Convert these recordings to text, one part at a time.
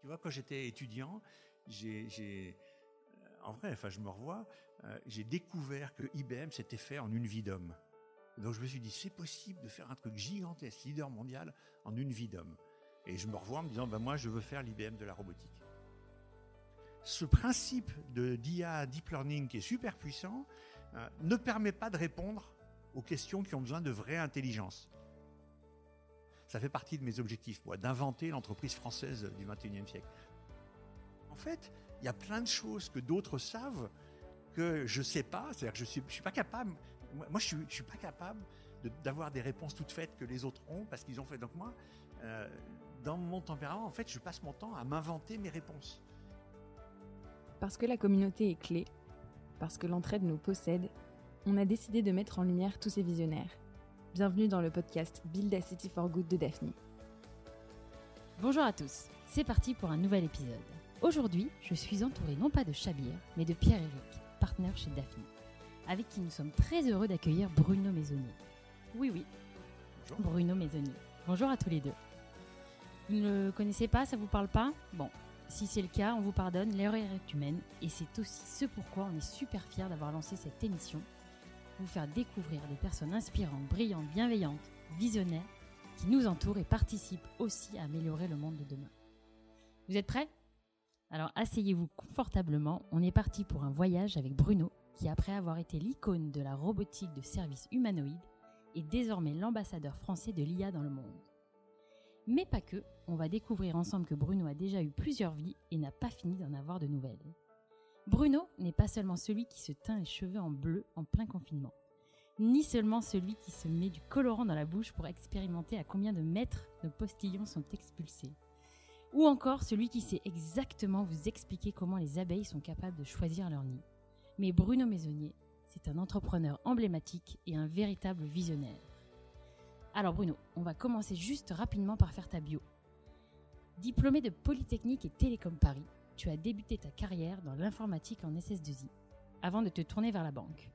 Tu vois, quand j'étais étudiant, en vrai, enfin, je me revois, j'ai découvert que IBM s'était fait en une vie d'homme. Donc je me suis dit, c'est possible de faire un truc gigantesque, leader mondial, en une vie d'homme. Et je me revois en me disant, moi, je veux faire l'IBM de la robotique. Ce principe d'IA, deep learning, qui est super puissant, ne permet pas de répondre aux questions qui ont besoin de vraie intelligence. Ça fait partie de mes objectifs, moi, d'inventer l'entreprise française du XXIe siècle. En fait, il y a plein de choses que d'autres savent que je ne sais pas. C'est-à-dire que je suis pas capable. Moi, je suis pas capable d'avoir des réponses toutes faites que les autres ont parce qu'ils ont fait. Donc moi, dans mon tempérament, en fait, je passe mon temps à m'inventer mes réponses. Parce que la communauté est clé, parce que l'entraide nous possède, on a décidé de mettre en lumière tous ces visionnaires. Bienvenue dans le podcast Build a City for Good de Daphne. Bonjour à tous, c'est parti pour un nouvel épisode. Aujourd'hui, je suis entourée non pas de Chabir, mais de Pierre-Éric, partenaire chez Daphne, avec qui nous sommes très heureux d'accueillir Bruno Maisonnier. Oui, bonjour. Bruno Maisonnier. Bonjour à tous les deux. Vous ne le connaissez pas, ça vous parle pas ? Bon, si c'est le cas, on vous pardonne, l'erreur est humaine, et c'est aussi ce pourquoi on est super fiers d'avoir lancé cette émission, vous faire découvrir des personnes inspirantes, brillantes, bienveillantes, visionnaires, qui nous entourent et participent aussi à améliorer le monde de demain. Vous êtes prêts ? Alors asseyez-vous confortablement, on est parti pour un voyage avec Bruno, qui après avoir été l'icône de la robotique de service humanoïde, est désormais l'ambassadeur français de l'IA dans le monde. Mais pas que, on va découvrir ensemble que Bruno a déjà eu plusieurs vies et n'a pas fini d'en avoir de nouvelles. Bruno n'est pas seulement celui qui se teint les cheveux en bleu en plein confinement, ni seulement celui qui se met du colorant dans la bouche pour expérimenter à combien de mètres nos postillons sont expulsés, ou encore celui qui sait exactement vous expliquer comment les abeilles sont capables de choisir leur nid. Mais Bruno Maisonnier, c'est un entrepreneur emblématique et un véritable visionnaire. Alors Bruno, on va commencer juste rapidement par faire ta bio. Diplômé de Polytechnique et Télécom Paris, tu as débuté ta carrière dans l'informatique en SS2I, avant de te tourner vers la banque.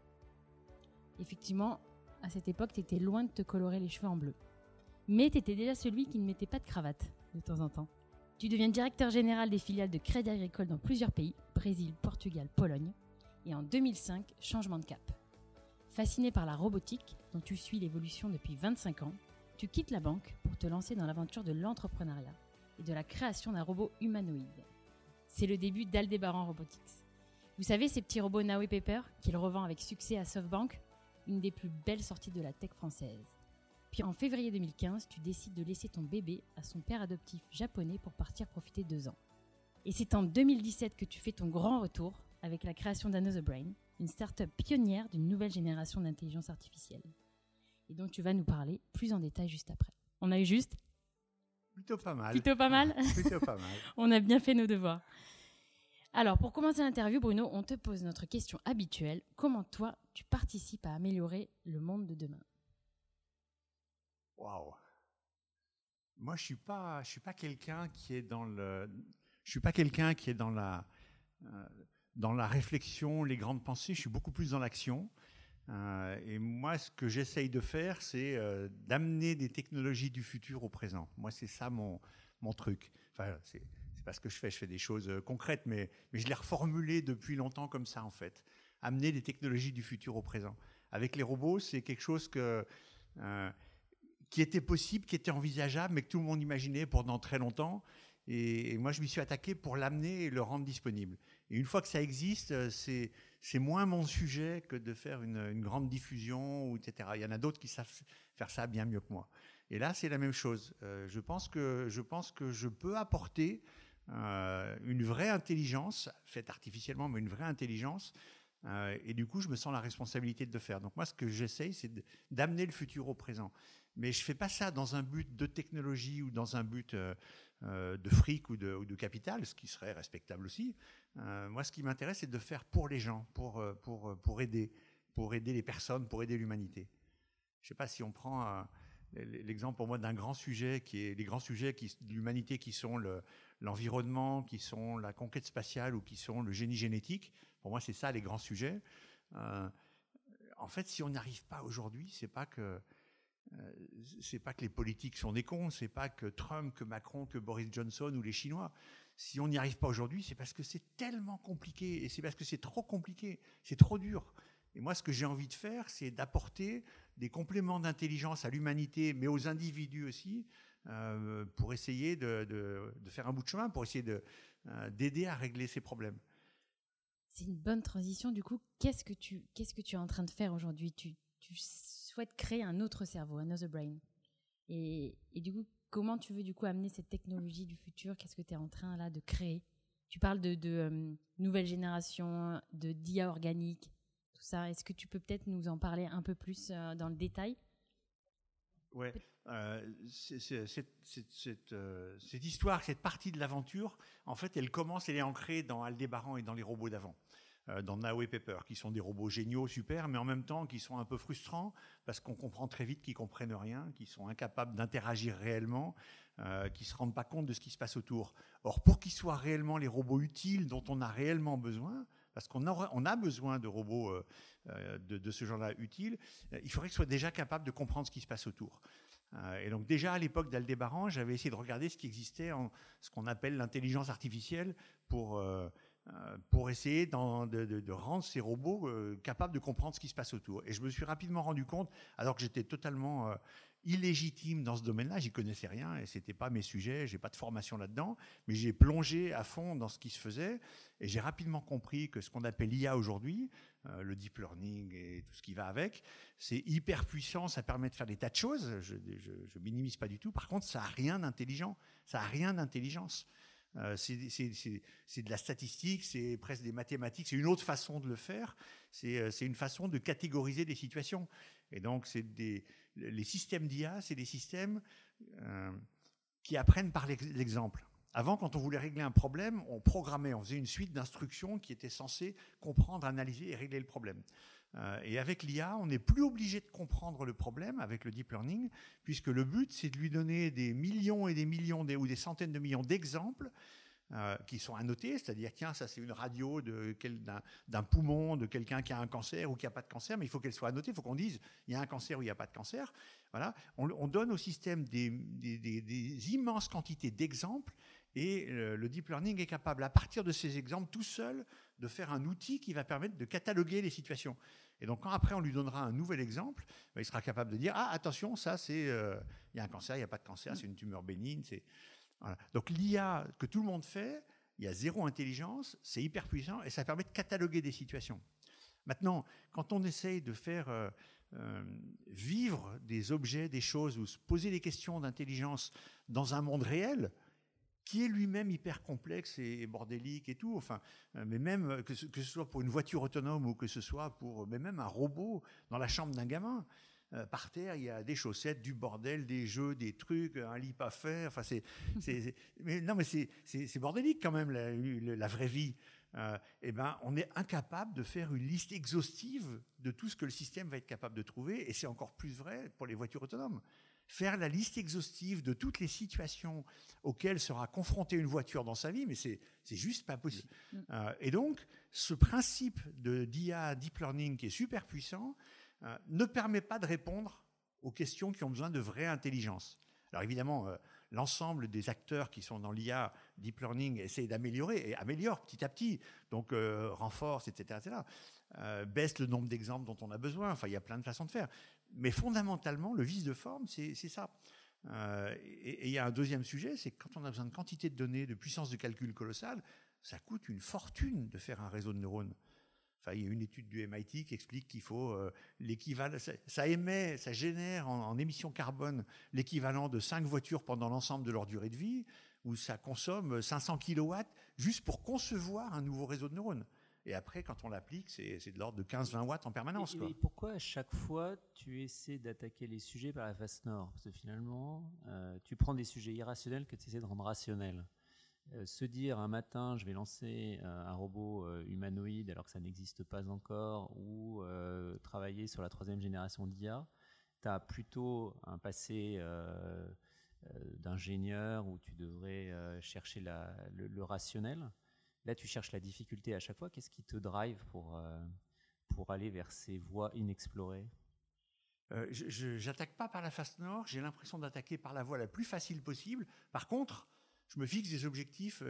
Effectivement, à cette époque, tu étais loin de te colorer les cheveux en bleu. Mais tu étais déjà celui qui ne mettait pas de cravate, de temps en temps. Tu deviens directeur général des filiales de Crédit Agricole dans plusieurs pays, Brésil, Portugal, Pologne. Et en 2005, changement de cap. Fasciné par la robotique, dont tu suis l'évolution depuis 25 ans, tu quittes la banque pour te lancer dans l'aventure de l'entrepreneuriat et de la création d'un robot humanoïde. C'est le début d'Aldébaran Robotics. Vous savez ces petits robots Now et Pepper qu'il revend avec succès à SoftBank, une des plus belles sorties de la tech française. Puis en février 2015, tu décides de laisser ton bébé à son père adoptif japonais pour partir profiter 2 ans. Et c'est en 2017 que tu fais ton grand retour avec la création d'Another Brain, une start-up pionnière d'une nouvelle génération d'intelligence artificielle. Et dont tu vas nous parler plus en détail juste après. On a eu juste ? Plutôt pas mal. Plutôt pas mal ? Plutôt pas mal. On a bien fait nos devoirs. Alors, pour commencer l'interview, Bruno, on te pose notre question habituelle. Comment toi, tu participes à améliorer le monde de demain ? Waouh. Moi, je suis pas quelqu'un qui est dans le. Je suis pas quelqu'un qui est dans la réflexion, les grandes pensées. Je suis beaucoup plus dans l'action. Et moi, ce que j'essaye de faire, c'est d'amener des technologies du futur au présent. Moi, c'est ça mon truc. Enfin, c'est pas ce que je fais. Je fais des choses concrètes, mais je l'ai reformulé depuis longtemps comme ça, en fait. Amener des technologies du futur au présent. Avec les robots, c'est quelque chose qui était possible, qui était envisageable, mais que tout le monde imaginait pendant très longtemps. Et moi, je m'y suis attaqué pour l'amener et le rendre disponible. Et une fois que ça existe, c'est moins mon sujet que de faire une grande diffusion, etc. Il y en a d'autres qui savent faire ça bien mieux que moi. Et là, c'est la même chose. Je pense que je peux apporter une vraie intelligence, faite artificiellement, mais une vraie intelligence. Et du coup, je me sens la responsabilité de le faire. Donc moi, ce que j'essaye, c'est d'amener le futur au présent. Mais je ne fais pas ça dans un but de technologie ou dans un but de fric ou de capital, ce qui serait respectable aussi. Moi, ce qui m'intéresse, c'est de faire pour les gens, pour aider les personnes, pour aider l'humanité. Je ne sais pas si on prend l'exemple pour moi d'un grand sujet les grands sujets de l'humanité qui sont l'environnement, qui sont la conquête spatiale ou qui sont le génie génétique. Pour moi, c'est ça les grands sujets. En fait, si on n'y arrive pas aujourd'hui, c'est pas que c'est pas que les politiques sont des cons, c'est pas que Trump, que Macron, que Boris Johnson ou les Chinois. Si on n'y arrive pas aujourd'hui, c'est parce que c'est tellement compliqué et c'est parce que c'est trop compliqué, c'est trop dur. Et moi, ce que j'ai envie de faire, c'est d'apporter des compléments d'intelligence à l'humanité, mais aux individus aussi, pour essayer de faire un bout de chemin, pour essayer d'aider à régler ces problèmes. C'est une bonne transition. Du coup, qu'est-ce que tu es en train de faire aujourd'hui ? Tu souhaites créer un autre cerveau, another brain. Et du coup, comment tu veux du coup amener cette technologie du futur ? Qu'est-ce que tu es en train là de créer ? Tu parles de nouvelle génération, d'IA organique, tout ça. Est-ce que tu peux peut-être nous en parler un peu plus dans le détail ? Ouais, cette histoire, cette partie de l'aventure, en fait, elle est ancrée dans Aldébaran et dans les robots d'avant, dans Now et Pepper, qui sont des robots géniaux, super, mais en même temps qui sont un peu frustrants parce qu'on comprend très vite qu'ils comprennent rien, qu'ils sont incapables d'interagir réellement, qu'ils se rendent pas compte de ce qui se passe autour. Or, pour qu'ils soient réellement les robots utiles dont on a réellement besoin, parce qu'on a besoin de robots de ce genre-là utiles, il faudrait qu'ils soient déjà capables de comprendre ce qui se passe autour. Et donc déjà à l'époque d'Aldébaran, j'avais essayé de regarder ce qui existait en ce qu'on appelle l'intelligence artificielle pour essayer de rendre ces robots capables de comprendre ce qui se passe autour. Et je me suis rapidement rendu compte, alors que j'étais totalement illégitime dans ce domaine-là, j'y connaissais rien et c'était pas mes sujets, j'ai pas de formation là-dedans, mais j'ai plongé à fond dans ce qui se faisait et j'ai rapidement compris que ce qu'on appelle l'IA aujourd'hui, le deep learning et tout ce qui va avec, c'est hyper puissant, ça permet de faire des tas de choses, je minimise pas du tout, par contre ça a rien d'intelligent, ça a rien d'intelligence. C'est de la statistique, c'est presque des mathématiques, c'est une autre façon de le faire, c'est une façon de catégoriser des situations. Et donc, les systèmes d'IA, c'est des systèmes qui apprennent par l'exemple. Avant, quand on voulait régler un problème, on programmait, on faisait une suite d'instructions qui étaient censées comprendre, analyser et régler le problème. Et avec l'IA, on n'est plus obligé de comprendre le problème avec le deep learning, puisque le but, c'est de lui donner des millions et des millions ou des centaines de millions d'exemples qui sont annotés, c'est-à-dire, tiens, ça c'est une radio d'un poumon, de quelqu'un qui a un cancer ou qui n'a pas de cancer, mais il faut qu'elle soit annotée, il faut qu'on dise, il y a un cancer ou il n'y a pas de cancer. Voilà. On donne au système des immenses quantités d'exemples, et le deep learning est capable, à partir de ces exemples, tout seul, de faire un outil qui va permettre de cataloguer les situations. Et donc, quand après on lui donnera un nouvel exemple, il sera capable de dire, ah, attention, ça c'est, il y a un cancer, il n'y a pas de cancer, c'est une tumeur bénigne, c'est... Voilà. Donc l'IA que tout le monde fait, il y a zéro intelligence, c'est hyper puissant et ça permet de cataloguer des situations. Maintenant, quand on essaye de faire vivre des objets, des choses, ou se poser des questions d'intelligence dans un monde réel, qui est lui-même hyper complexe et bordélique et tout, enfin, mais même que ce soit pour une voiture autonome ou que ce soit pour même un robot dans la chambre d'un gamin, par terre, il y a des chaussettes, du bordel, des jeux, des trucs, un lit pas fait. Enfin, mais c'est bordélique quand même la vraie vie. Eh ben, on est incapable de faire une liste exhaustive de tout ce que le système va être capable de trouver, et c'est encore plus vrai pour les voitures autonomes. Faire la liste exhaustive de toutes les situations auxquelles sera confrontée une voiture dans sa vie, mais c'est juste pas possible. Et donc, ce principe d'IA, deep learning, qui est super puissant, ne permet pas de répondre aux questions qui ont besoin de vraie intelligence. Alors évidemment, l'ensemble des acteurs qui sont dans l'IA, deep learning, essayent d'améliorer et améliorent petit à petit, donc renforce, etc., baisse le nombre d'exemples dont on a besoin. Enfin, il y a plein de façons de faire. Mais fondamentalement, le vice de forme, c'est ça. Et il y a un deuxième sujet, c'est que quand on a besoin de quantité de données, de puissance de calcul colossale, ça coûte une fortune de faire un réseau de neurones. Enfin, il y a une étude du MIT qui explique qu'il faut l'équivalent, ça génère en émissions carbone l'équivalent de 5 voitures pendant l'ensemble de leur durée de vie, où ça consomme 500 kilowatts juste pour concevoir un nouveau réseau de neurones. Et après, quand on l'applique, c'est de l'ordre de 15-20 watts en permanence. Et pourquoi à chaque fois tu essaies d'attaquer les sujets par la face nord ? Parce que finalement, tu prends des sujets irrationnels que tu essaies de rendre rationnels. Se dire un matin je vais lancer un robot humanoïde alors que ça n'existe pas encore, ou travailler sur la 3e génération d'IA, tu as plutôt un passé d'ingénieur où tu devrais chercher le rationnel. Là tu cherches la difficulté à chaque fois. Qu'est-ce qui te drive pour aller vers ces voies inexplorées ? J'attaque pas par la face nord, j'ai l'impression d'attaquer par la voie la plus facile possible. Par contre, je me fixe des objectifs,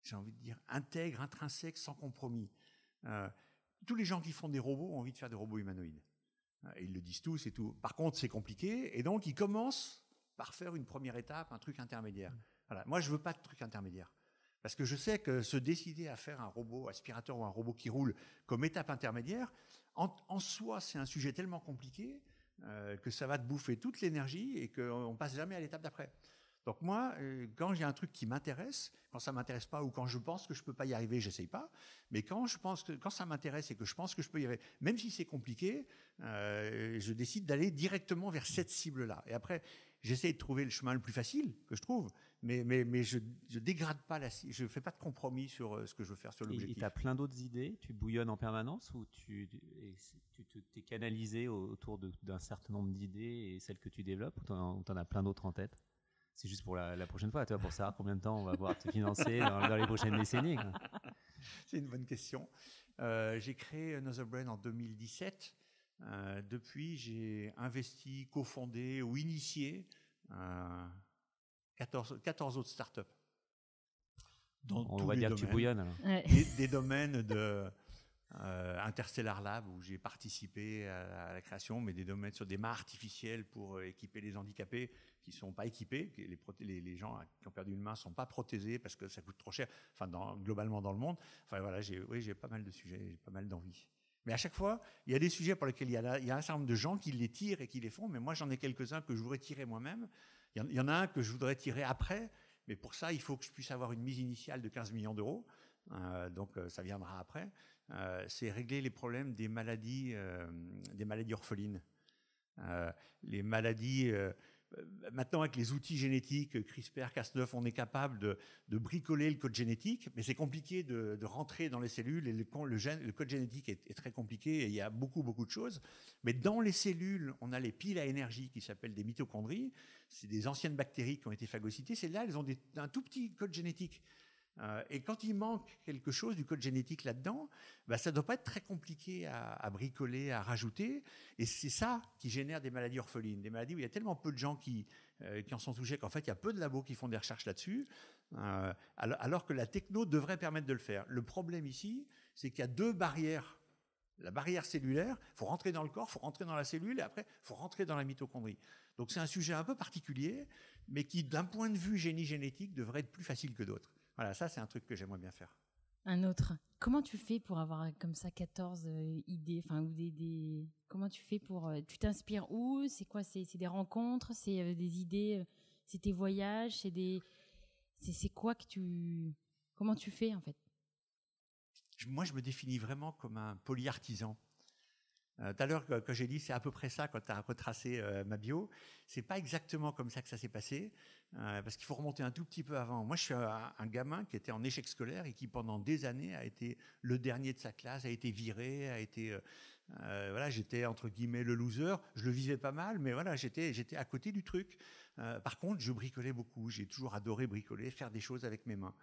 j'ai envie de dire, intègres, intrinsèques, sans compromis. Tous les gens qui font des robots ont envie de faire des robots humanoïdes. Et ils le disent tous et tout. Par contre, c'est compliqué, et donc ils commencent par faire une première étape, un truc intermédiaire. Voilà. Moi, je veux pas de truc intermédiaire. Parce que je sais que se décider à faire un robot aspirateur ou un robot qui roule comme étape intermédiaire, en soi, c'est un sujet tellement compliqué que ça va te bouffer toute l'énergie et qu'on passe jamais à l'étape d'après. Donc moi, quand j'ai un truc qui m'intéresse, quand ça m'intéresse pas ou quand je pense que je peux pas y arriver, j'essaye pas. Mais quand ça m'intéresse et que je pense que je peux y arriver, même si c'est compliqué, je décide d'aller directement vers cette cible-là. Et après, j'essaie de trouver le chemin le plus facile que je trouve, mais je dégrade pas je fais pas de compromis sur ce que je veux faire sur l'objectif. Et tu as plein d'autres idées, tu bouillonnes en permanence ou tu t'es canalisé autour d'un certain nombre d'idées et celles que tu développes ou t'en as plein d'autres en tête? C'est juste pour la prochaine fois, pour savoir combien de temps on va pouvoir te financer dans les prochaines décennies. Quoi. C'est une bonne question. J'ai créé Another Brain en 2017. Depuis, j'ai investi, cofondé ou initié 14 autres startups. On va dire que tu bouillonnes. Alors. Ouais. Des domaines de Interstellar Lab, où j'ai participé à la création, mais des domaines sur des mâts artificiels pour équiper les handicapés qui ne sont pas équipés. Les gens qui ont perdu une main ne sont pas protésés parce que ça coûte trop cher, globalement dans le monde. Enfin, voilà, j'ai pas mal de sujets, j'ai pas mal d'envie. Mais à chaque fois, il y a des sujets pour lesquels il y a un certain nombre de gens qui les tirent et qui les font, mais moi j'en ai quelques-uns que je voudrais tirer moi-même. Il y en a un que je voudrais tirer après, mais pour ça, il faut que je puisse avoir une mise initiale de 15 millions d'euros. Donc ça viendra après. C'est régler les problèmes des maladies orphelines. Les maladies... maintenant, avec les outils génétiques CRISPR, Cas9, on est capable de bricoler le code génétique, mais c'est compliqué de rentrer dans les cellules et le code génétique est très compliqué et il y a beaucoup de choses. Mais dans les cellules, on a les piles à énergie qui s'appellent des mitochondries. C'est des anciennes bactéries qui ont été phagocytées. Celles-là, elles ont un tout petit code génétique. Et quand il manque quelque chose du code génétique là-dedans, ça ne doit pas être très compliqué à bricoler, à rajouter. Et c'est ça qui génère des maladies orphelines, des maladies où il y a tellement peu de gens qui en sont touchés qu'en fait, il y a peu de labos qui font des recherches là-dessus, alors que la techno devrait permettre de le faire. Le problème ici, c'est qu'il y a deux barrières. La barrière cellulaire, il faut rentrer dans le corps, il faut rentrer dans la cellule et après, il faut rentrer dans la mitochondrie. Donc c'est un sujet un peu particulier, mais qui, d'un point de vue génie génétique, devrait être plus facile que d'autres. Voilà, ça, c'est un truc que j'aimerais bien faire. Un autre. Comment tu fais pour avoir comme ça 14 idées, ou comment tu fais pour... tu t'inspires où? C'est quoi? C'est des rencontres? C'est des idées? C'est tes voyages? C'est quoi que tu... Comment tu fais, en fait? Moi, je me définis vraiment comme un polyartisan. Tout à l'heure, quand j'ai dit c'est à peu près ça quand tu as retracé ma bio, c'est pas exactement comme ça que ça s'est passé, parce qu'il faut remonter un tout petit peu avant. Moi, je suis un gamin qui était en échec scolaire et qui pendant des années a été le dernier de sa classe, a été viré, voilà, j'étais entre guillemets le loser. Je le vivais pas mal, mais voilà, j'étais à côté du truc. Par contre, je bricolais beaucoup. J'ai toujours adoré bricoler, faire des choses avec mes mains.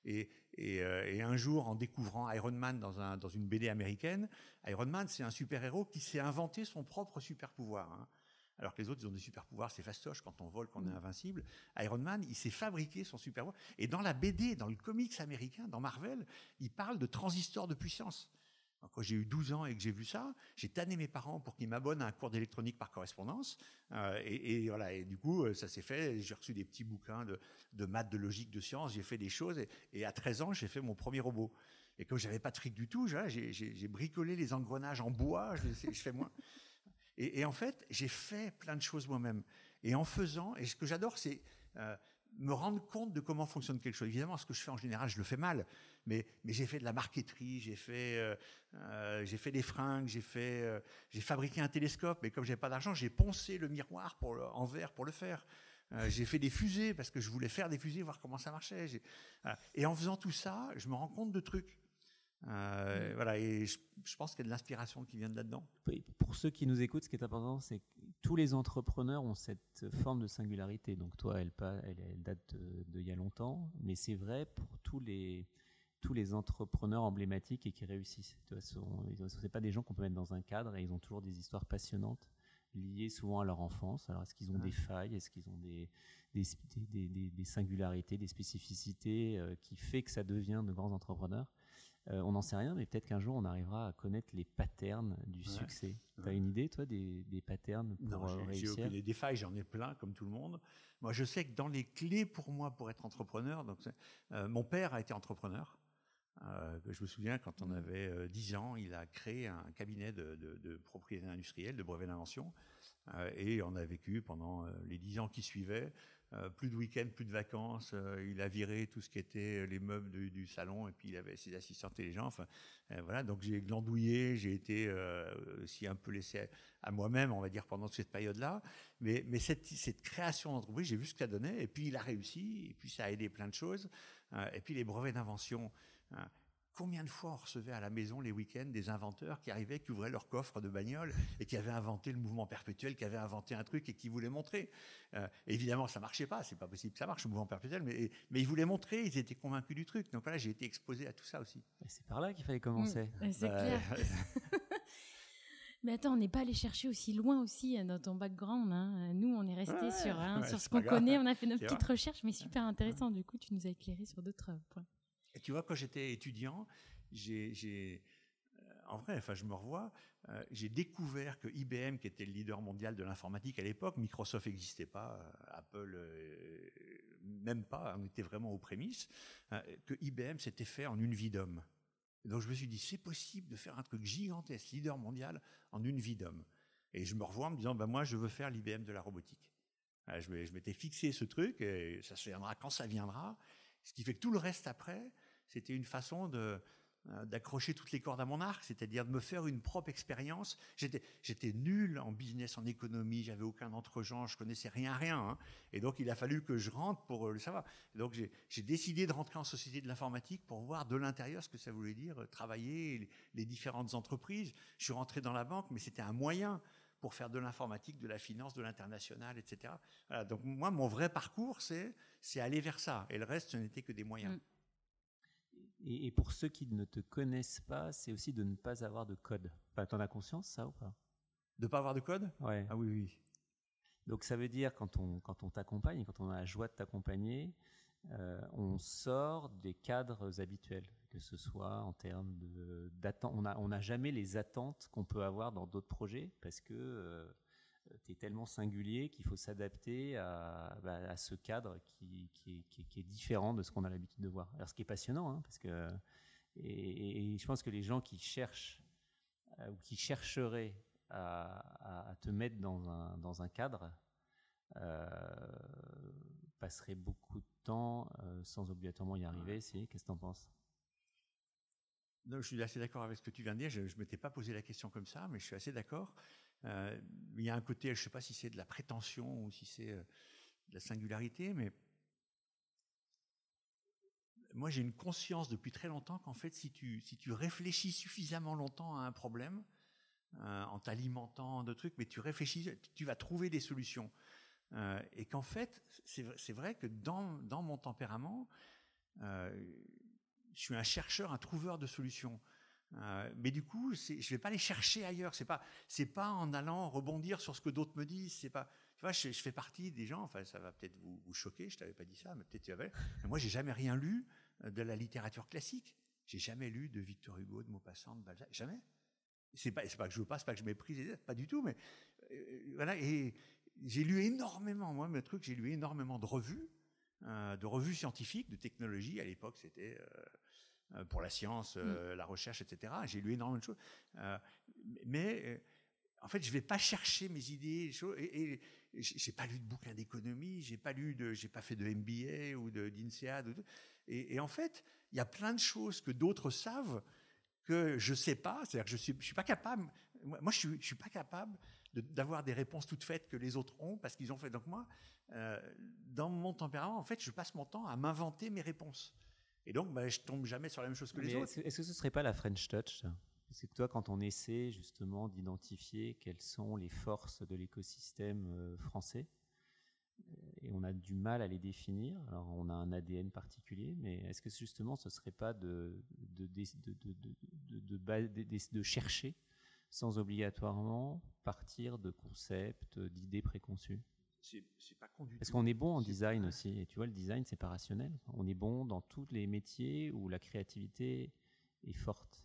Et un jour, en découvrant Iron Man dans une BD américaine, Iron Man, c'est un super-héros qui s'est inventé son propre super-pouvoir. Hein. Alors que les autres, ils ont des super-pouvoirs, c'est fastoche, quand on vole, qu'on est invincible. Iron Man, il s'est fabriqué son super-pouvoir. Et dans la BD, dans le comics américain, dans Marvel, il parle de transistors de puissance. Alors, quand j'ai eu 12 ans et que j'ai vu ça, j'ai tanné mes parents pour qu'ils m'abonnent à un cours d'électronique par correspondance. Et voilà. Et du coup, ça s'est fait. J'ai reçu des petits bouquins de maths, de logique, de sciences. J'ai fait des choses. Et à 13 ans, j'ai fait mon premier robot. Et comme j'avais pas de fric du tout, j'ai bricolé les engrenages en bois. Je fais moi. Et en fait, j'ai fait plein de choses moi-même. Et en faisant, et ce que j'adore, c'est me rendre compte de comment fonctionne quelque chose. Évidemment, ce que je fais en général, je le fais mal. Mais j'ai fait de la marqueterie, j'ai fait des fringues, j'ai fabriqué un télescope, mais comme j'avais pas d'argent, j'ai poncé le miroir en verre pour le faire. J'ai fait des fusées parce que je voulais faire des fusées, voir comment ça marchait. Et en faisant tout ça, je me rends compte de trucs. Voilà, et je pense qu'il y a de l'inspiration qui vient de là-dedans. Pour ceux qui nous écoutent, ce qui est important, c'est que tous les entrepreneurs ont cette forme de singularité. Donc toi, elle date d'il y a longtemps, mais c'est vrai pour tous les tous les entrepreneurs emblématiques et qui réussissent. C'est pas des gens qu'on peut mettre dans un cadre et ils ont toujours des histoires passionnantes liées souvent à leur enfance. Alors, est-ce qu'ils ont des failles? Est-ce qu'ils ont des singularités, des spécificités qui fait que ça devient de grands entrepreneurs? On n'en sait rien, mais peut-être qu'un jour, on arrivera à connaître les patterns du succès. Tu as une idée, toi, des patterns pour réussir? J'ai des failles, j'en ai plein, comme tout le monde. Moi, je sais que dans les clés pour moi, pour être entrepreneur, donc, mon père a été entrepreneur. Je me souviens, quand on avait 10 ans, il a créé un cabinet de propriété industrielle, de brevets d'invention. Et on a vécu pendant les 10 ans qui suivaient, plus de week-ends, plus de vacances. Il a viré tout ce qui était les meubles du salon, et puis il avait ses assistants et les gens. Enfin, voilà, donc j'ai glandouillé, j'ai été aussi un peu laissé à moi-même, on va dire, pendant toute cette période-là. Mais cette création d'entreprise, j'ai vu ce que ça donnait, et puis il a réussi, et puis ça a aidé plein de choses. Et puis les brevets d'invention. Combien de fois on recevait à la maison les week-ends des inventeurs qui arrivaient, qui ouvraient leur coffre de bagnole et qui avaient inventé le mouvement perpétuel, qui avaient inventé un truc et qui voulaient montrer. Évidemment, ça marchait pas, c'est pas possible que ça marche le mouvement perpétuel, mais ils voulaient montrer, ils étaient convaincus du truc. Donc voilà, j'ai été exposé à tout ça aussi. Et c'est par là qu'il fallait commencer. C'est clair. Mais attends, on n'est pas allé chercher aussi loin aussi dans ton background. Hein. Nous, on est resté sur ce qu'on connaît, on a fait nos petites recherches, mais super intéressant. Du coup, tu nous as éclairé sur d'autres points. Et tu vois, quand j'étais étudiant, en vrai, enfin, je me revois, j'ai découvert que IBM, qui était le leader mondial de l'informatique à l'époque, Microsoft n'existait pas, Apple même pas, on était vraiment aux prémices, que IBM s'était fait en une vie d'homme. Donc je me suis dit, c'est possible de faire un truc gigantesque, leader mondial, en une vie d'homme. Et je me revois en me disant, moi, je veux faire l'IBM de la robotique. Je m'étais fixé ce truc, et ça se viendra quand ça viendra. Ce qui fait que tout le reste après, c'était une façon d'accrocher toutes les cordes à mon arc, c'est-à-dire de me faire une propre expérience. J'étais nul en business, en économie, j'avais aucun entre-genre, je connaissais rien. Hein. Et donc, il a fallu que je rentre pour le savoir. Et donc, j'ai décidé de rentrer en société de l'informatique pour voir de l'intérieur ce que ça voulait dire, travailler les différentes entreprises. Je suis rentré dans la banque, mais c'était un moyen pour faire de l'informatique, de la finance, de l'international, etc. Voilà, donc moi, mon vrai parcours, c'est aller vers ça. Et le reste, ce n'était que des moyens. Et pour ceux qui ne te connaissent pas, c'est aussi de ne pas avoir de code. Enfin, t'en as conscience, ça, ou pas? De ne pas avoir de code? Ouais. Ah oui. Donc ça veut dire, quand on t'accompagne, quand on a la joie de t'accompagner, on sort des cadres habituels, que ce soit en termes d'attente. On n'a jamais les attentes qu'on peut avoir dans d'autres projets, parce que tu es tellement singulier qu'il faut s'adapter à ce cadre qui est différent de ce qu'on a l'habitude de voir. Alors ce qui est passionnant, hein, parce que et je pense que les gens qui cherchent ou qui chercheraient à te mettre dans un cadre passeraient beaucoup de temps sans obligatoirement y arriver. Qu'est-ce que tu en penses? Non, je suis assez d'accord avec ce que tu viens de dire. Je ne m'étais pas posé la question comme ça, mais je suis assez d'accord. Il y a un côté, je ne sais pas si c'est de la prétention ou si c'est de la singularité, mais moi j'ai une conscience depuis très longtemps qu'en fait si tu réfléchis suffisamment longtemps à un problème, en t'alimentant de trucs, mais tu réfléchis, tu vas trouver des solutions. Et qu'en fait, c'est vrai que dans mon tempérament, je suis un chercheur, un trouveur de solutions. Mais du coup, je ne vais pas les chercher ailleurs. C'est pas en allant rebondir sur ce que d'autres me disent. C'est pas, tu vois, je fais partie des gens. Enfin, ça va peut-être vous choquer. Je t'avais pas dit ça, mais peut-être tu avais. Mais moi, j'ai jamais rien lu de la littérature classique. J'ai jamais lu de Victor Hugo, de Maupassant, de Balzac. Jamais. C'est pas que je veux pas, c'est pas que je méprise, pas du tout. Mais voilà. Et j'ai lu énormément. Moi, mes trucs, j'ai lu énormément de revues scientifiques, de technologie. À l'époque, c'était pour la science, la recherche, etc. J'ai lu énormément de choses. Mais en fait, je ne vais pas chercher mes idées. Et je n'ai pas lu de bouquins d'économie, je n'ai pas fait de MBA ou d'INSEAD. Et en fait, il y a plein de choses que d'autres savent que je ne sais pas. C'est-à-dire que je ne suis pas capable. Moi, je ne suis pas capable d'avoir des réponses toutes faites que les autres ont parce qu'ils ont fait. Donc moi, dans mon tempérament, en fait, je passe mon temps à m'inventer mes réponses. Et donc, je tombe jamais sur la même chose que les autres. Est-ce que ce serait pas la French Touch? C'est que toi, quand on essaie justement d'identifier quelles sont les forces de l'écosystème français, et on a du mal à les définir. Alors on a un ADN particulier, mais est-ce que justement ce serait pas de chercher sans obligatoirement partir de concepts, d'idées préconçues? C'est pas con du Parce tout. qu'on est bon en design aussi, et tu vois, le design c'est pas rationnel. On est bon dans tous les métiers où la créativité est forte.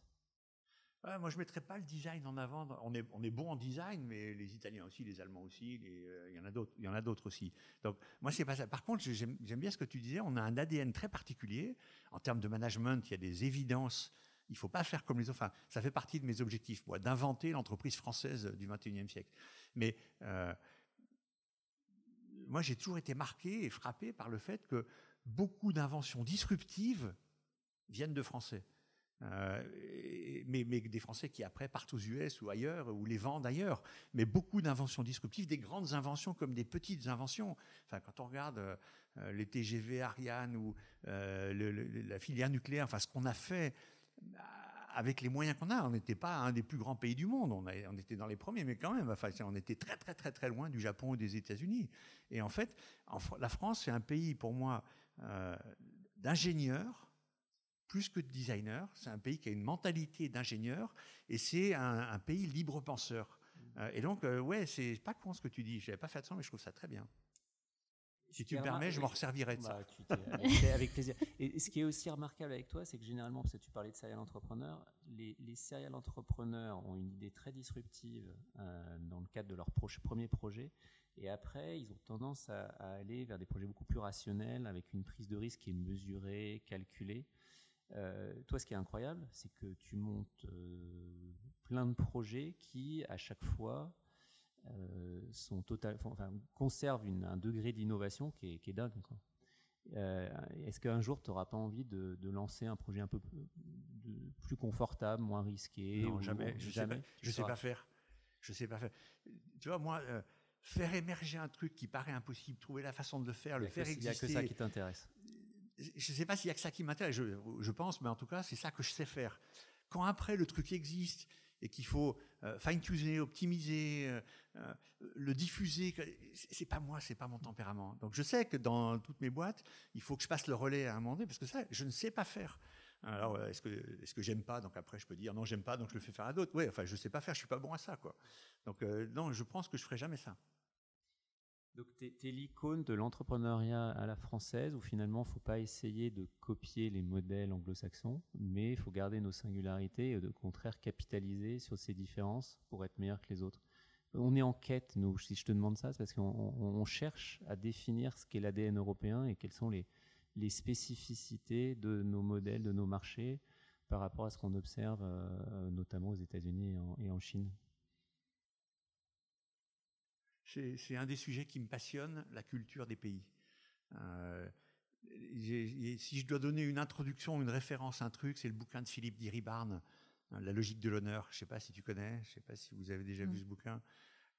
Ouais, moi, je ne mettrais pas le design en avant. On est bon en design, mais les Italiens aussi, les Allemands aussi, il y en a d'autres aussi. Donc, moi, c'est pas ça. Par contre, j'aime bien ce que tu disais. On a un ADN très particulier. En termes de management, il y a des évidences. Il ne faut pas faire comme les autres. Enfin, ça fait partie de mes objectifs, moi, d'inventer l'entreprise française du XXIe siècle. Mais moi, j'ai toujours été marqué et frappé par le fait que beaucoup d'inventions disruptives viennent de Français. Mais des Français qui après partent aux US ou ailleurs, ou les vendent ailleurs. Mais beaucoup d'inventions disruptives, des grandes inventions comme des petites inventions. Enfin, quand on regarde les TGV Ariane ou la filière nucléaire, enfin, ce qu'on a fait avec les moyens qu'on a, on n'était pas un des plus grands pays du monde. On était dans les premiers, mais quand même, enfin, on était très, très, très, très loin du Japon ou des États-Unis. Et en fait, la France, c'est un pays, pour moi, d'ingénieurs, plus que de designers. C'est un pays qui a une mentalité d'ingénieur et c'est un pays libre-penseur. Et donc, ouais, c'est pas con ce que tu dis. Je n'avais pas fait attention, mais je trouve ça très bien. Si tu me permets, je m'en resservirai de ça. Avec plaisir. Et ce qui est aussi remarquable avec toi, c'est que généralement, parce que tu parlais de serial entrepreneurs, les serial entrepreneurs ont une idée très disruptive dans le cadre de leur premier projet. Et après, ils ont tendance à aller vers des projets beaucoup plus rationnels, avec une prise de risque qui est mesurée, calculée. Toi, ce qui est incroyable, c'est que tu montes plein de projets qui, à chaque fois, conservent un degré d'innovation qui est dingue, quoi. Est-ce qu'un jour, tu n'auras pas envie de lancer un projet un peu plus confortable, moins risqué? Non, jamais. Je sais pas faire. Je sais pas faire. Tu vois, moi, faire émerger un truc qui paraît impossible, trouver la façon de le faire, le faire exister. Il n'y a que ça qui t'intéresse. Je ne sais pas s'il y a que ça qui m'intéresse, je pense, mais en tout cas, c'est ça que je sais faire. Quand après le truc existe et qu'il faut fine-tuner, optimiser, le diffuser, c'est pas moi, c'est pas mon tempérament. Donc je sais que dans toutes mes boîtes, il faut que je passe le relais à un moment donné, parce que ça, je ne sais pas faire. Alors, est-ce que j'aime pas? Donc après, je peux dire non, j'aime pas, donc je le fais faire à d'autres. Ouais, enfin, je sais pas faire, je suis pas bon à ça, quoi. Donc non, je pense que je ferai jamais ça. Donc, tu es l'icône de l'entrepreneuriat à la française, où finalement, il ne faut pas essayer de copier les modèles anglo-saxons, mais il faut garder nos singularités et au contraire capitaliser sur ces différences pour être meilleur que les autres. On est en quête, nous, si je te demande ça, c'est parce qu'on cherche à définir ce qu'est l'ADN européen et quelles sont les spécificités de nos modèles, de nos marchés, par rapport à ce qu'on observe notamment aux États-Unis et en Chine. C'est un des sujets qui me passionne, la culture des pays. Si je dois donner une introduction, une référence, un truc, c'est le bouquin de Philippe Diribarne, La logique de l'honneur. Je ne sais pas si tu connais, je ne sais pas si vous avez déjà vu ce bouquin.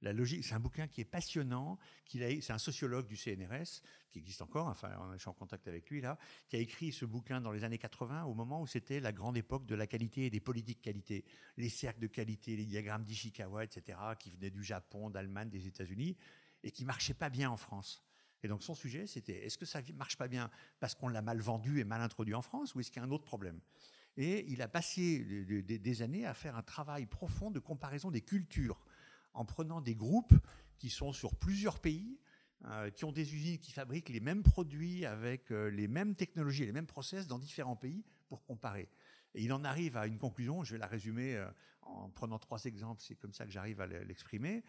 La logique, c'est un bouquin qui est passionnant. C'est un sociologue du CNRS qui existe encore. Enfin, je suis en contact avec lui là, qui a écrit ce bouquin dans les années 80, au moment où c'était la grande époque de la qualité et des politiques qualité, les cercles de qualité, les diagrammes d'Ishikawa, etc., qui venaient du Japon, d'Allemagne, des États-Unis, et qui marchaient pas bien en France. Et donc son sujet, c'était est-ce que ça marche pas bien parce qu'on l'a mal vendu et mal introduit en France, ou est-ce qu'il y a un autre problème? Et il a passé des années à faire un travail profond de comparaison des cultures, en prenant des groupes qui sont sur plusieurs pays, qui ont des usines qui fabriquent les mêmes produits avec les mêmes technologies, les mêmes process dans différents pays pour comparer. Et il en arrive à une conclusion, je vais la résumer en prenant 3 exemples, c'est comme ça que j'arrive à l'exprimer.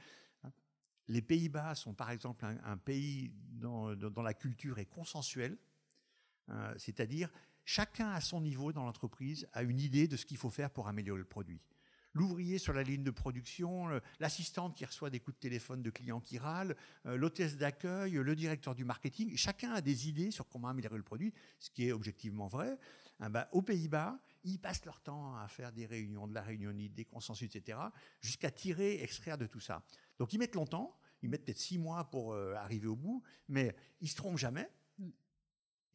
Les Pays-Bas sont par exemple un pays dont la culture est consensuelle, c'est-à-dire chacun à son niveau dans l'entreprise a une idée de ce qu'il faut faire pour améliorer le produit. L'ouvrier sur la ligne de production, l'assistante qui reçoit des coups de téléphone de clients qui râlent, l'hôtesse d'accueil, le directeur du marketing, chacun a des idées sur comment améliorer le produit, ce qui est objectivement vrai. Aux Pays-Bas, ils passent leur temps à faire des réunions, de la réunionite, des consensus, etc., jusqu'à tirer, extraire de tout ça. Donc ils mettent longtemps, ils mettent peut-être 6 mois pour arriver au bout, mais ils se trompent jamais.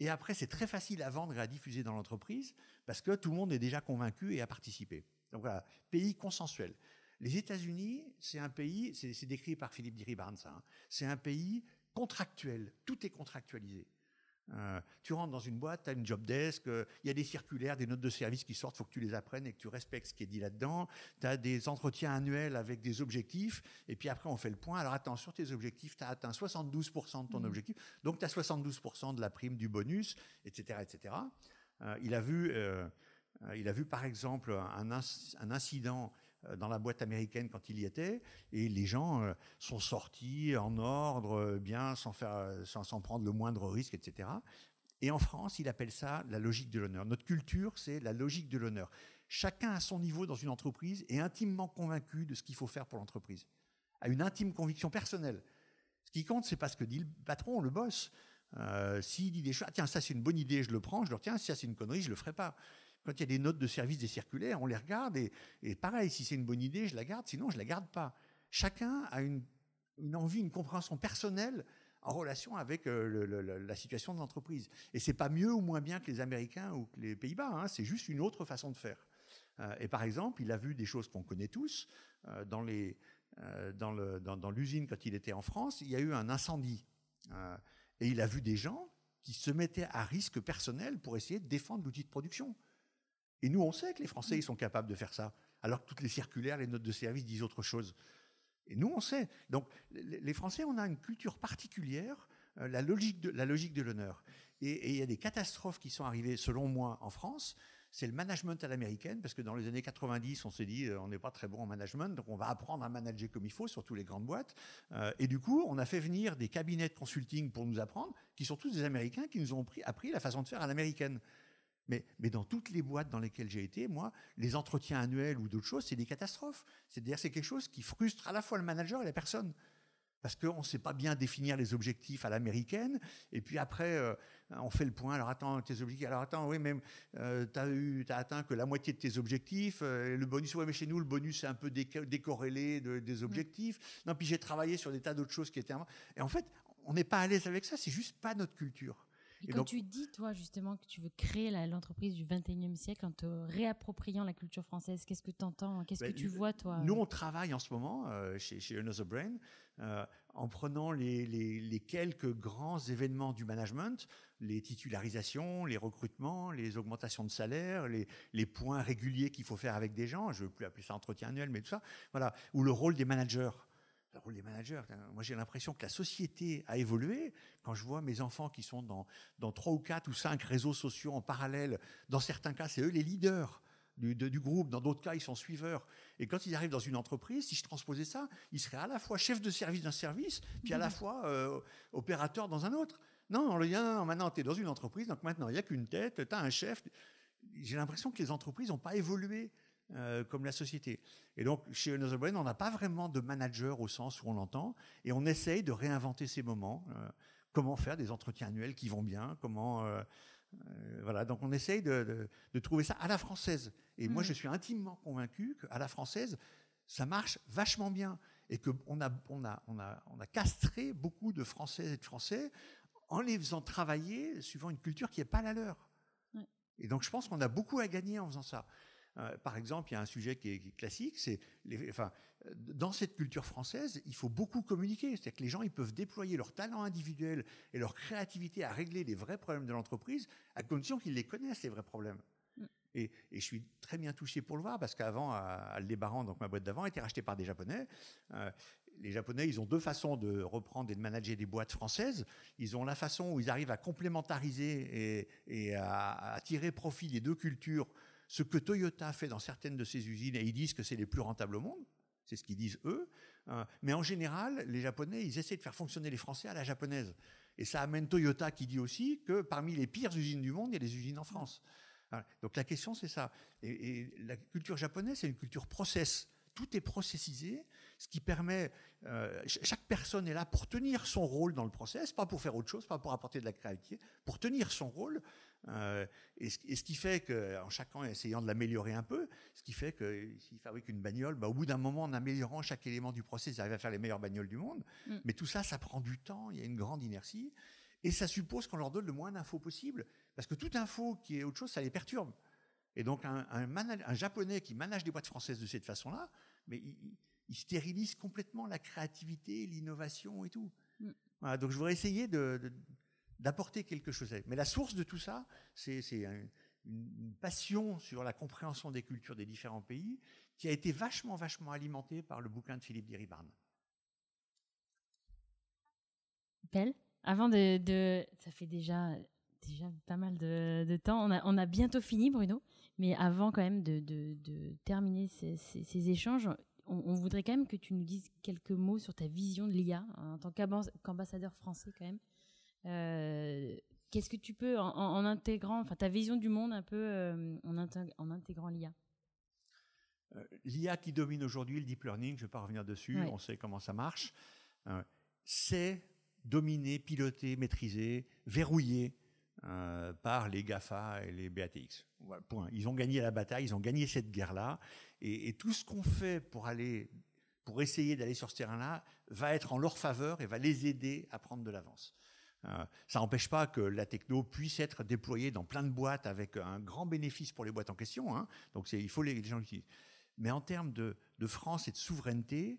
Et après, c'est très facile à vendre et à diffuser dans l'entreprise parce que tout le monde est déjà convaincu et a participé. Donc voilà, pays consensuel. Les États-Unis, c'est un pays, c'est décrit par Philippe Diribarne, ça, hein, c'est un pays contractuel, tout est contractualisé. Tu rentres dans une boîte, tu as une job desk, il y a des circulaires, des notes de service qui sortent, il faut que tu les apprennes et que tu respectes ce qui est dit là-dedans. Tu as des entretiens annuels avec des objectifs, et puis après on fait le point. Alors attends, sur tes objectifs, tu as atteint 72% de ton objectif, donc tu as 72% de la prime, du bonus, etc. etc. Il a vu par exemple un incident dans la boîte américaine quand il y était, et les gens sont sortis en ordre, bien, sans prendre le moindre risque, etc. Et en France, il appelle ça la logique de l'honneur. Notre culture, c'est la logique de l'honneur. Chacun à son niveau dans une entreprise est intimement convaincu de ce qu'il faut faire pour l'entreprise, a une intime conviction personnelle. Ce qui compte, c'est pas ce que dit le patron, le boss. S'il dit des choses, ah, tiens, ça c'est une bonne idée, je le prends, je le retiens, si ça c'est une connerie, je le ferai pas. Quand il y a des notes de service, des circulaires, on les regarde et pareil, si c'est une bonne idée, je la garde, sinon je la garde pas. Chacun a une envie, une compréhension personnelle en relation avec la situation de l'entreprise. Et c'est pas mieux ou moins bien que les Américains ou que les Pays-Bas, hein, c'est juste une autre façon de faire. Et par exemple, il a vu des choses qu'on connaît tous dans l'usine quand il était en France, il y a eu un incendie. Et il a vu des gens qui se mettaient à risque personnel pour essayer de défendre l'outil de production. Et nous, on sait que les Français, ils sont capables de faire ça, alors que toutes les circulaires, les notes de service disent autre chose. Et nous, on sait. Donc, les Français, on a une culture particulière, la logique de l'honneur. Et il y a des catastrophes qui sont arrivées, selon moi, en France. C'est le management à l'américaine, parce que dans les années 90, on s'est dit, on n'est pas très bon en management, donc on va apprendre à manager comme il faut, surtout les grandes boîtes. Et du coup, on a fait venir des cabinets de consulting pour nous apprendre, qui sont tous des Américains, qui nous ont appris la façon de faire à l'américaine. Mais dans toutes les boîtes dans lesquelles j'ai été, moi, les entretiens annuels ou d'autres choses, c'est des catastrophes. C'est-à-dire c'est quelque chose qui frustre à la fois le manager et la personne. Parce qu'on ne sait pas bien définir les objectifs à l'américaine. Et puis après, on fait le point. Alors attends, tes objectifs. Alors attends, oui, même t'as atteint que la moitié de tes objectifs. Le bonus, ouais, mais chez nous, le bonus est un peu décorrélé des objectifs. Non, puis j'ai travaillé sur des tas d'autres choses qui étaient. Et en fait, on n'est pas à l'aise avec ça. C'est juste pas notre culture. Et quand tu dis, toi, justement, que tu veux créer l'entreprise du 21e siècle en te réappropriant la culture française, qu'est-ce que tu entends? Qu'est-ce que tu vois, toi? Nous, on travaille en ce moment chez Another Brain en prenant les quelques grands événements du management, les titularisations, les recrutements, les augmentations de salaire, les points réguliers qu'il faut faire avec des gens, je ne veux plus appeler ça entretien annuel, mais tout ça, voilà, ou le rôle des managers. Le rôle des managers, moi j'ai l'impression que la société a évolué. Quand je vois mes enfants qui sont dans 3 ou 4 ou 5 réseaux sociaux en parallèle, dans certains cas c'est eux les leaders du groupe, dans d'autres cas ils sont suiveurs. Et quand ils arrivent dans une entreprise, si je transposais ça, ils seraient à la fois chef de service d'un service, puis à la fois opérateur dans un autre. Non, maintenant tu es dans une entreprise, donc maintenant il n'y a qu'une tête, tu as un chef. J'ai l'impression que les entreprises n'ont pas évolué comme la société. Et donc, chez Another Brain, on n'a pas vraiment de manager au sens où on l'entend, et on essaye de réinventer ces moments. Comment faire des entretiens annuels qui vont bien, voilà. Donc, on essaye de trouver ça à la française. Et moi, je suis intimement convaincu qu'à la française, ça marche vachement bien. Et qu'on a castré beaucoup de Françaises et de Français en les faisant travailler suivant une culture qui n'est pas la leur. Ouais. Et donc, je pense qu'on a beaucoup à gagner en faisant ça. Par exemple, il y a un sujet qui est classique, c'est dans cette culture française, il faut beaucoup communiquer. C'est-à-dire que les gens, ils peuvent déployer leur talent individuel et leur créativité à régler les vrais problèmes de l'entreprise, à condition qu'ils les connaissent, les vrais problèmes. Et je suis très bien touché pour le voir, parce qu'avant, Aldebaran, donc ma boîte d'avant, était rachetée par des Japonais. Les Japonais, ils ont 2 façons de reprendre et de manager des boîtes françaises. Ils ont la façon où ils arrivent à complémentariser et à tirer profit des 2 cultures, ce que Toyota fait dans certaines de ses usines, et ils disent que c'est les plus rentables au monde, c'est ce qu'ils disent eux, mais en général, les Japonais, ils essaient de faire fonctionner les Français à la japonaise. Et ça amène Toyota qui dit aussi que parmi les pires usines du monde, il y a des usines en France. Donc la question, c'est ça. Et la culture japonaise, c'est une culture process. Tout est processisé, ce qui permet... chaque personne est là pour tenir son rôle dans le process, pas pour faire autre chose, pas pour apporter de la créativité, pour tenir son rôle. Et ce qui fait qu'en chacun essayant de l'améliorer un peu, ce qui fait que s'il fabrique une bagnole, au bout d'un moment, en améliorant chaque élément du process, ils arrivent à faire les meilleures bagnoles du monde. Mais tout ça, ça prend du temps, il y a une grande inertie. Et ça suppose qu'on leur donne le moins d'infos possible. Parce que toute info qui est autre chose, ça les perturbe. Et donc, un Japonais qui manage des boîtes françaises de cette façon-là, mais il stérilise complètement la créativité, l'innovation et tout. Voilà, donc je voudrais essayer d'apporter quelque chose. Mais la source de tout ça, c'est une passion sur la compréhension des cultures des différents pays qui a été vachement alimentée par le bouquin de Philippe Diribarne. Belle. Avant ça fait déjà pas mal de temps. On a bientôt fini, Bruno. Mais avant quand même de terminer ces échanges, on voudrait quand même que tu nous dises quelques mots sur ta vision de l'IA en tant qu'ambassadeur français quand même. Qu'est-ce que tu peux, en intégrant, ta vision du monde un peu en intégrant l'IA? L'IA qui domine aujourd'hui, le deep learning, je ne vais pas revenir dessus, on sait comment ça marche, c'est dominé, piloté, maîtrisé, verrouillé par les GAFA et les BATX. Voilà, point. Ils ont gagné la bataille, ils ont gagné cette guerre-là, et tout ce qu'on fait pour essayer d'aller sur ce terrain-là va être en leur faveur et va les aider à prendre de l'avance. Ça n'empêche pas que la techno puisse être déployée dans plein de boîtes avec un grand bénéfice pour les boîtes en question, hein. Donc il faut les gens l'utilisent. Mais en termes de France et de souveraineté,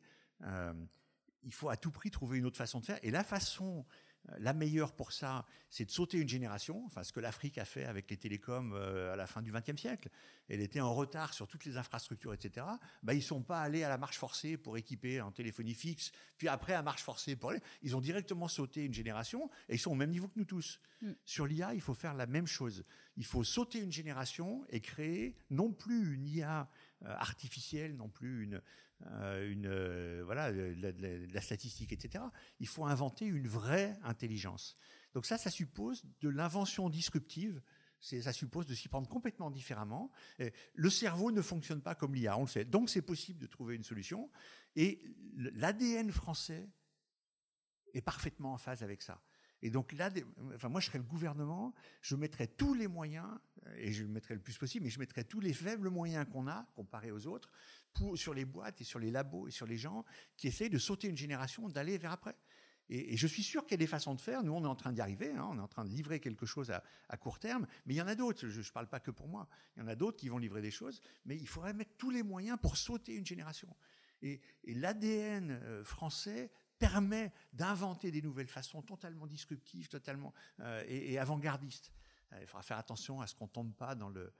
il faut à tout prix trouver une autre façon de faire. Et la façon la meilleure pour ça, c'est de sauter une génération, ce que l'Afrique a fait avec les télécoms à la fin du XXe siècle. Elle était en retard sur toutes les infrastructures, etc. Ils ne sont pas allés à la marche forcée pour équiper en téléphonie fixe, puis après à marche forcée pour aller. Ils ont directement sauté une génération et ils sont au même niveau que nous tous. Sur l'IA, il faut faire la même chose. Il faut sauter une génération et créer non plus une IA artificielle, non plus la statistique, etc. Il faut inventer une vraie intelligence. Donc ça suppose de l'invention disruptive. Ça suppose de s'y prendre complètement différemment. Le cerveau ne fonctionne pas comme l'IA, on le sait. Donc c'est possible de trouver une solution. Et l'ADN français est parfaitement en phase avec ça. Et donc là, moi je serais le gouvernement, je mettrais tous les moyens, et je le mettrais le plus possible, mais je mettrais tous les faibles moyens qu'on a, comparés aux autres, sur les boîtes et sur les labos et sur les gens qui essayent de sauter une génération, d'aller vers après. Et je suis sûr qu'il y a des façons de faire. Nous, on est en train d'y arriver, hein, on est en train de livrer quelque chose à court terme, mais il y en a d'autres. Je ne parle pas que pour moi. Il y en a d'autres qui vont livrer des choses, mais il faudrait mettre tous les moyens pour sauter une génération. Et l'ADN français permet d'inventer des nouvelles façons totalement disruptives, totalement et avant-gardistes. Il faudra faire attention à ce qu'on ne tombe pas dans le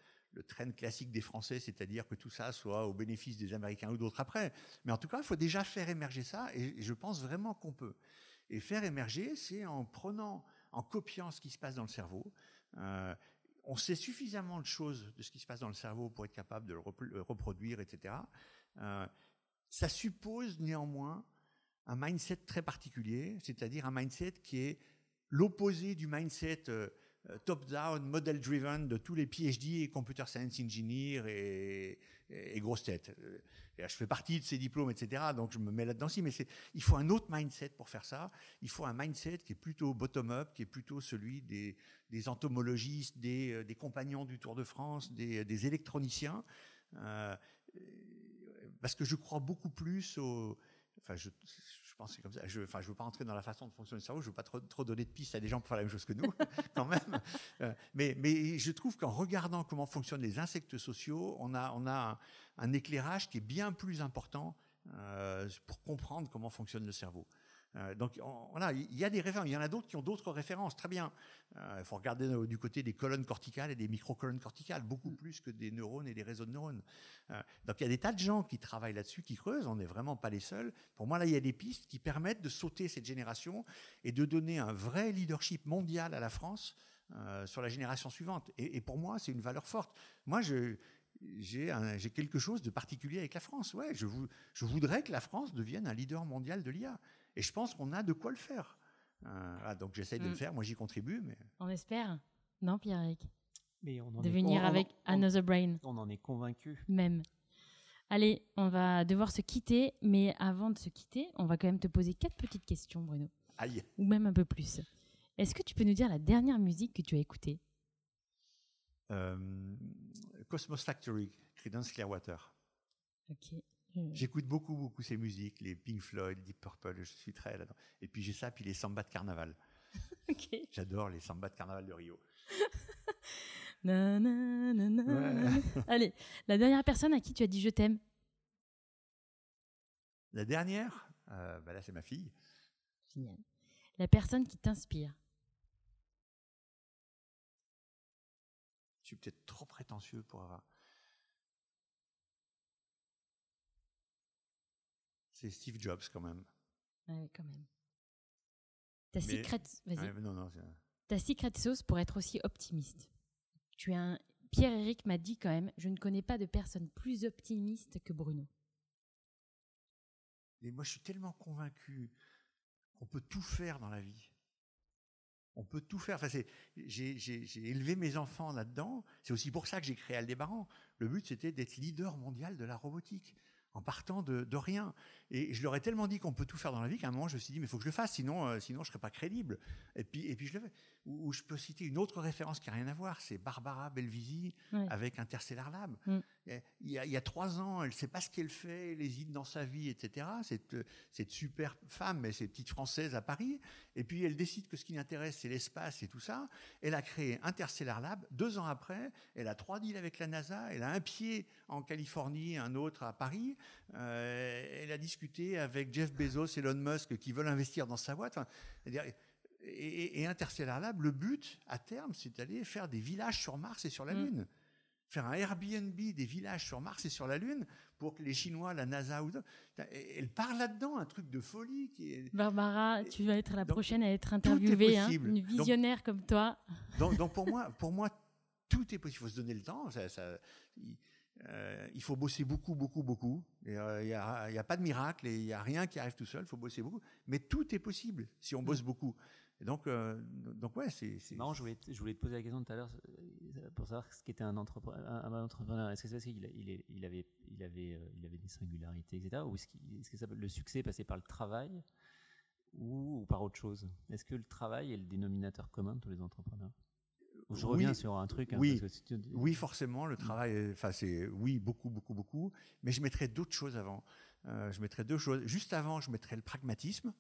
train classique des Français, c'est-à-dire que tout ça soit au bénéfice des Américains ou d'autres après. Mais en tout cas, il faut déjà faire émerger ça, et je pense vraiment qu'on peut. Et faire émerger, c'est en copiant ce qui se passe dans le cerveau. On sait suffisamment de choses de ce qui se passe dans le cerveau pour être capable de le reproduire, etc. Ça suppose néanmoins un mindset très particulier, c'est-à-dire un mindset qui est l'opposé du mindset top-down, model-driven de tous les PhD et computer science engineers et grosses têtes. Je fais partie de ces diplômes, etc., donc je me mets là-dedans aussi, mais il faut un autre mindset pour faire ça. Il faut un mindset qui est plutôt bottom-up, qui est plutôt celui des entomologistes, des compagnons du Tour de France, des électroniciens, parce que je crois beaucoup plus je pense que c'est comme ça. Je ne veux pas rentrer dans la façon de fonctionner du cerveau, je ne veux pas trop donner de pistes à des gens pour faire la même chose que nous, quand même. Mais je trouve qu'en regardant comment fonctionnent les insectes sociaux, on a un éclairage qui est bien plus important pour comprendre comment fonctionne le cerveau. Donc voilà, il y a des références, il y en a d'autres qui ont d'autres références, très bien. Il faut regarder du côté des colonnes corticales et des microcolonnes corticales, beaucoup plus que des neurones et des réseaux de neurones. Donc il y a des tas de gens qui travaillent là-dessus, qui creusent, on n'est vraiment pas les seuls. Pour moi, là, il y a des pistes qui permettent de sauter cette génération et de donner un vrai leadership mondial à la France sur la génération suivante. Et pour moi, c'est une valeur forte. Moi, j'ai quelque chose de particulier avec la France. Ouais, je voudrais que la France devienne un leader mondial de l'IA. Et je pense qu'on a de quoi le faire. Donc j'essaye de le faire, moi j'y contribue. Mais... On espère, non Pierre-Éric? De venir avec Another Brain. On en est convaincu. Même. Allez, on va devoir se quitter, mais avant de se quitter, on va quand même te poser 4 petites questions, Bruno. Aïe. Ou même un peu plus. Est-ce que tu peux nous dire la dernière musique que tu as écoutée? Cosmos Factory, Creedence Clearwater. Ok. J'écoute beaucoup ces musiques, les Pink Floyd, Deep Purple, je suis très là-dedans. Et puis j'ai ça, puis les sambas de carnaval. Okay. J'adore les sambas de carnaval de Rio. Na, na, na, na. Ouais. Allez, la dernière personne à qui tu as dit je t'aime? La dernière, là c'est ma fille. Génial. La personne qui t'inspire. Je suis peut-être trop prétentieux pour avoir... C'est Steve Jobs quand même. Ouais, quand même. Ta secret sauce pour être aussi optimiste. Pierre-Éric m'a dit quand même, je ne connais pas de personne plus optimiste que Bruno. Et moi, je suis tellement convaincu qu'on peut tout faire dans la vie. On peut tout faire. Enfin, j'ai élevé mes enfants là-dedans. C'est aussi pour ça que j'ai créé Aldébaran. Le but, c'était d'être leader mondial de la robotique, en partant de rien. Et je leur ai tellement dit qu'on peut tout faire dans la vie qu'à un moment, je me suis dit, mais il faut que je le fasse, sinon je ne serais pas crédible. Et puis je le fais. Ou je peux citer une autre référence qui n'a rien à voir, c'est Barbara Belvisi avec Interstellar Lab. Il y a 3 ans, elle ne sait pas ce qu'elle fait, elle hésite dans sa vie, etc. Cette super femme, mais c'est petite française à Paris. Et puis elle décide que ce qui l'intéresse, c'est l'espace et tout ça. Elle a créé Interstellar Lab. 2 ans après, elle a 3 deals avec la NASA. Elle a un pied en Californie, un autre à Paris. Elle a discuté avec Jeff Bezos, Elon Musk, qui veulent investir dans sa boîte. Enfin, et Interstellar Lab, le but, à terme, c'est d'aller faire des villages sur Mars et sur la Lune. Faire un Airbnb des villages sur Mars et sur la Lune pour que les Chinois, la NASA ou d'autres... Elle parle là-dedans, un truc de folie. Barbara, tu vas être la prochaine à être interviewée, une visionnaire comme toi. Donc pour moi, tout est possible. Il faut se donner le temps. Il faut bosser beaucoup, beaucoup, beaucoup. Il n'y a pas de miracle et il n'y a rien qui arrive tout seul. Il faut bosser beaucoup. Mais tout est possible si on bosse beaucoup. Et donc ouais, c'est marrant. Je voulais te poser la question tout à l'heure pour savoir ce qu'était un entrepreneur. Est-ce que c'est parce qu'il avait des singularités, etc. Ou est-ce que le succès passait par le travail ou par autre chose? Est-ce que le travail est le dénominateur commun de tous les entrepreneurs? Je reviens sur un truc. Oui, forcément, le travail, c'est beaucoup, beaucoup, beaucoup. Mais je mettrais d'autres choses avant. Je mettrais 2 choses. Juste avant, je mettrais le pragmatisme.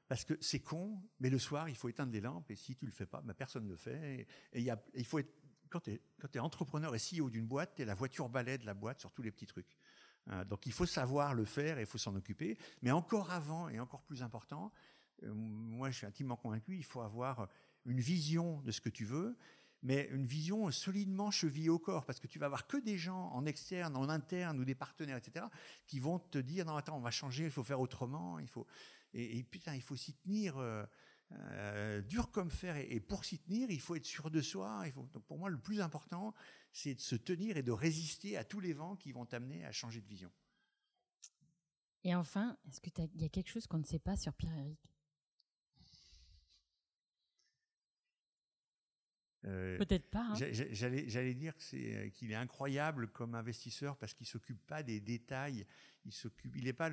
Parce que c'est con, mais le soir, il faut éteindre les lampes. Et si tu le fais pas, personne ne le fait. Et il faut être, quand tu es entrepreneur et CEO d'une boîte, tu es la voiture balai de la boîte sur tous les petits trucs. Donc il faut savoir le faire et il faut s'en occuper. Mais encore avant et encore plus important, moi je suis intimement convaincu, il faut avoir une vision de ce que tu veux, mais une vision solidement chevillée au corps, parce que tu vas avoir que des gens en externe, en interne ou des partenaires, etc., qui vont te dire non attends, on va changer, il faut faire autrement, et putain, il faut s'y tenir dur comme fer, et pour s'y tenir, il faut être sûr de soi. Donc pour moi, le plus important, c'est de se tenir et de résister à tous les vents qui vont t'amener à changer de vision. Et enfin, est-ce qu'il y a quelque chose qu'on ne sait pas sur Pierre-Éric? Peut-être pas. Hein. J'allais dire qu'il est incroyable comme investisseur parce qu'il s'occupe pas des détails. Il n'est pas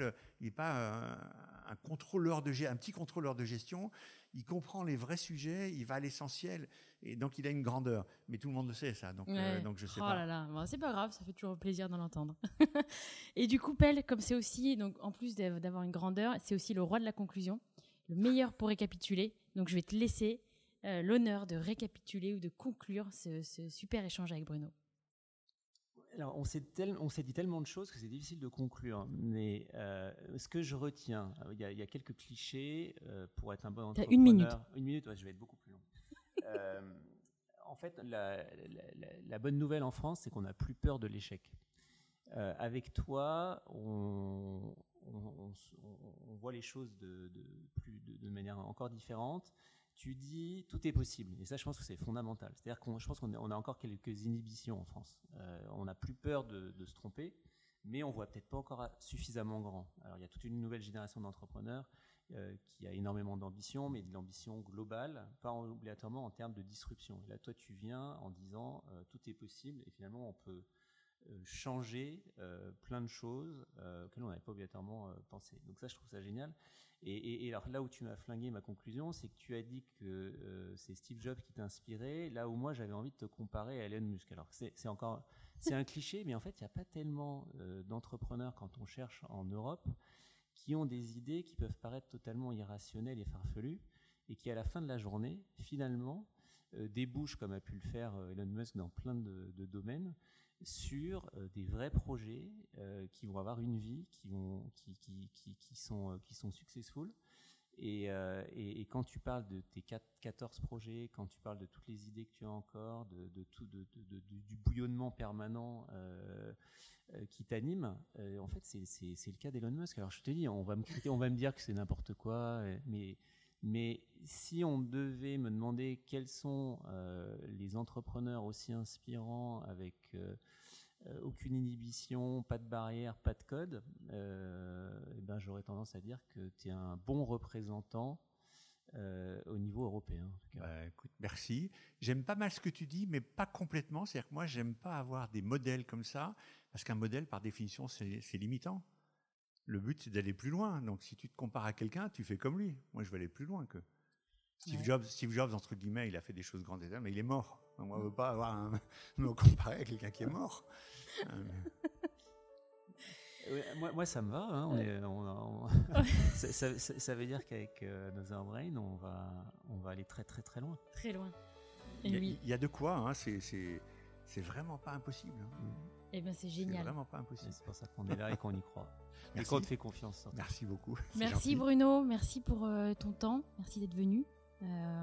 un contrôleur un petit contrôleur de gestion. Il comprend les vrais sujets, il va à l'essentiel, et donc il a une grandeur. Mais tout le monde le sait ça, donc je sais pas. Oh là là, bon, c'est pas grave, ça fait toujours plaisir de l'entendre. Et du coup, Pell, comme c'est aussi, donc en plus d'avoir une grandeur, c'est aussi le roi de la conclusion, le meilleur pour récapituler. Donc je vais te laisser l'honneur de récapituler ou de conclure ce super échange avec Bruno. Alors, on s'est dit tellement de choses que c'est difficile de conclure. Mais ce que je retiens, il y a quelques clichés pour être un bon entrepreneur. T'as 1 minute. 1 minute, ouais, je vais être beaucoup plus long. En fait, la bonne nouvelle en France, c'est qu'on n'a plus peur de l'échec. Avec toi, on voit les choses de manière encore différente. Tu dis tout est possible, et ça je pense que c'est fondamental. C'est-à-dire je pense qu'on a encore quelques inhibitions en France. On n'a plus peur de se tromper, mais on voit peut-être pas encore suffisamment grand. Alors il y a toute une nouvelle génération d'entrepreneurs qui a énormément d'ambition, mais de l'ambition globale, pas obligatoirement en termes de disruption. Et là toi tu viens en disant tout est possible, et finalement on peut changer plein de choses auxquelles on n'avait pas obligatoirement pensé. Donc ça je trouve ça génial. Et alors là où tu m'as flingué ma conclusion, c'est que tu as dit que c'est Steve Jobs qui t'a inspiré, là où moi j'avais envie de te comparer à Elon Musk. Alors c'est un cliché, mais en fait il n'y a pas tellement d'entrepreneurs quand on cherche en Europe qui ont des idées qui peuvent paraître totalement irrationnelles et farfelues, et qui à la fin de la journée, finalement, débouchent, comme a pu le faire Elon Musk dans plein de domaines, sur des vrais projets qui vont avoir une vie, qui sont successful, Et quand tu parles de tes 14 projets, quand tu parles de toutes les idées que tu as encore, du bouillonnement permanent qui t'anime, en fait, c'est le cas d'Elon Musk. Alors je te dis, on va me dire que c'est n'importe quoi, mais si on devait me demander quels sont les entrepreneurs aussi inspirants avec aucune inhibition, pas de barrière, pas de code, j'aurais tendance à dire que tu es un bon représentant au niveau européen. En tout cas. Écoute, merci. J'aime pas mal ce que tu dis, mais pas complètement. C'est-à-dire que moi, j'aime pas avoir des modèles comme ça, parce qu'un modèle, par définition, c'est limitant. Le but, c'est d'aller plus loin. Donc, si tu te compares à quelqu'un, tu fais comme lui. Moi, je veux aller plus loin que Steve Jobs, entre guillemets, il a fait des choses grandes, mais il est mort. Donc, moi, je ne veux pas me comparer à quelqu'un qui est mort. Moi, ça me va. Hein. Ça veut dire qu'avec Another Brain, on va aller très, très, très loin. Très loin. Il y a de quoi. Hein. C'est vraiment pas impossible. Hein. Eh bien, c'est génial. C'est vraiment pas impossible. C'est pour ça qu'on est là et qu'on y croit. Merci. Et qu'on te fait confiance. Merci beaucoup. Merci Bruno, merci pour ton temps, merci d'être venu.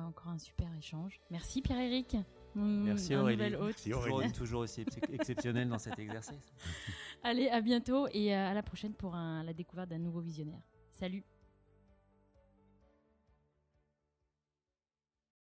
Encore un super échange. Merci Pierre-Éric. Merci Aurélie. Toujours aussi exceptionnel dans cet exercice. Allez, à bientôt et à la prochaine pour la découverte d'un nouveau visionnaire. Salut.